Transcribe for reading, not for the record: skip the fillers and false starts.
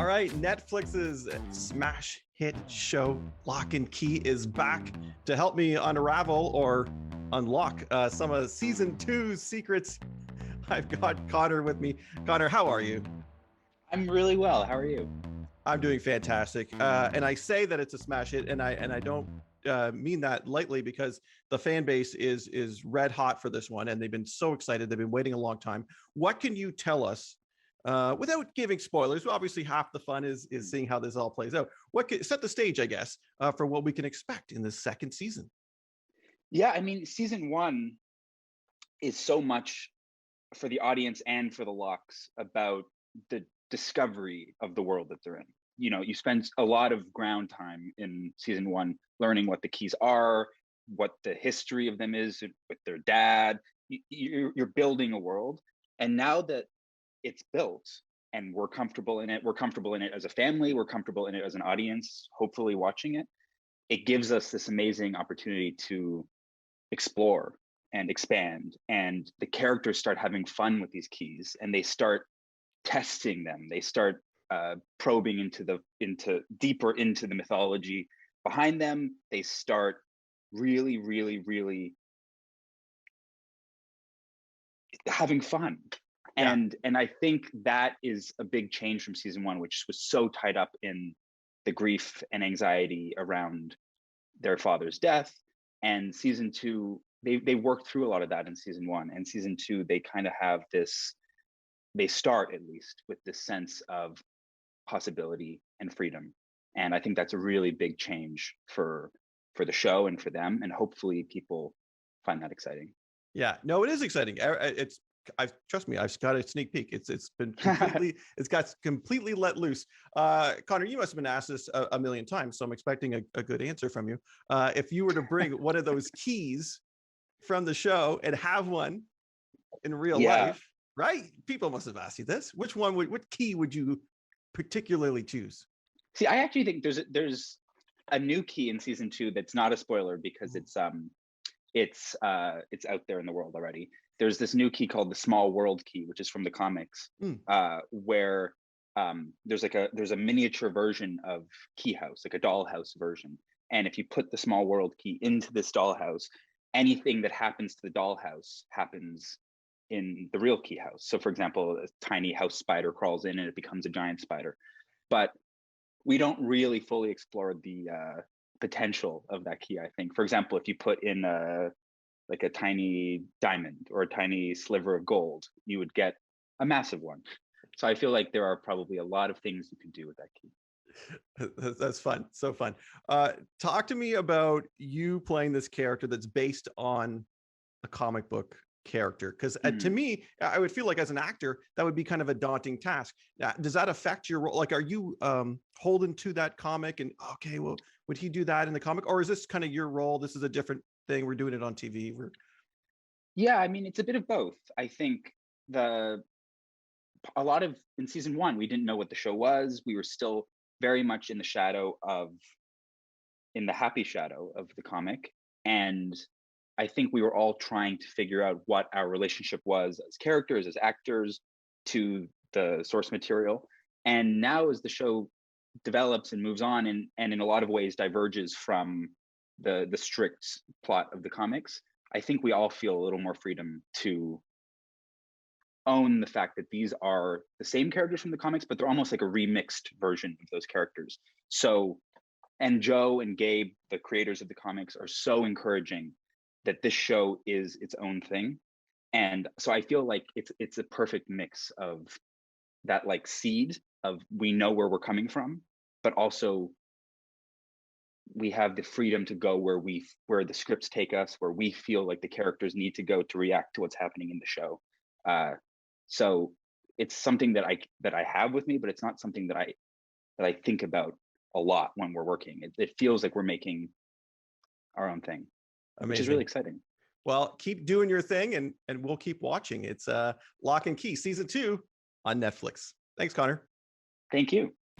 right, Netflix's smash hit show Locke and Key is back to help me unravel or unlock some of season 2's secrets. I've got Connor with me. Connor, how are you? I'm really well. How are you? I'm doing fantastic. And I say that it's a smash hit, and I don't mean that lightly, because the fan base is red hot for this one, and they've been so excited. They've been waiting a long time. What can you tell us? Without giving spoilers, obviously half the fun is seeing how this all plays out. What can set the stage, I guess, for what we can expect in the second season? Yeah, I mean, season 1 is so much for the audience and for the Locks about the discovery of the world that they're in. You know, you spend a lot of ground time in season 1 learning what the keys are, what the history of them is with their dad. You're building a world, and now that it's built and we're comfortable in it as a family, we're comfortable in it as an audience, hopefully watching it, it gives us this amazing opportunity to explore and expand, and the characters start having fun with these keys, and they start testing them, they start probing into deeper into the mythology behind them. They start really having fun. Yeah. And I think that is a big change from season 1, which was so tied up in the grief and anxiety around their father's death. And season 2, they worked through a lot of that in season 1. And season 2, they kind of have this, they start at least with this sense of possibility and freedom. And I think that's a really big change for the show and for them. And hopefully people find that exciting. Yeah, no, it is exciting. Trust me, I've got a sneak peek. It's been completely it's got completely let loose. Connor, you must have been asked this a million times, so I'm expecting a good answer from you. If you were to bring one of those keys from the show and have one in real life, right? People must have asked you this. What key would you particularly choose? See, I actually think there's a new key in season 2 that's not a spoiler, because it's out there in the world already. There's this new key called the Small World Key, which is from the comics, where there's a miniature version of Key House, like a dollhouse version. And if you put the Small World Key into this dollhouse, anything that happens to the dollhouse happens in the real Key House. So, for example, a tiny house spider crawls in and it becomes a giant spider. But we don't really fully explore the potential of that key, I think. For example, if you put in a tiny diamond or a tiny sliver of gold, you would get a massive one. So I feel like there are probably a lot of things you can do with that key. That's fun. So fun. Talk to me about you playing this character that's based on a comic book character, because to me, I would feel like as an actor that would be kind of a daunting task. Does that affect your role? Like, are you holding to that comic and, okay, well, would he do that in the comic, or is this kind of your role? This is a different thing, we're doing it on TV? Yeah, I mean, it's a bit of both. I think in season 1, we didn't know what the show was. We were still very much in the happy shadow of the comic. And I think we were all trying to figure out what our relationship was as characters, as actors, to the source material. And now as the show develops and moves on, and in a lot of ways diverges from the strict plot of the comics, I think we all feel a little more freedom to own the fact that these are the same characters from the comics, but they're almost like a remixed version of those characters. So, and Joe and Gabe, the creators of the comics, are so encouraging that this show is its own thing. And so I feel like it's a perfect mix of that, like, seed of, we know where we're coming from, but also we have the freedom to go where the scripts take us, where we feel like the characters need to go to react to what's happening in the show. So it's something that I have with me, but it's not something that I think about a lot when we're working. It feels like we're making our own thing. Amazing. Which is really exciting. Well, keep doing your thing, and we'll keep watching. It's Locke and Key season 2 on Netflix. Thanks, Connor. Thank you.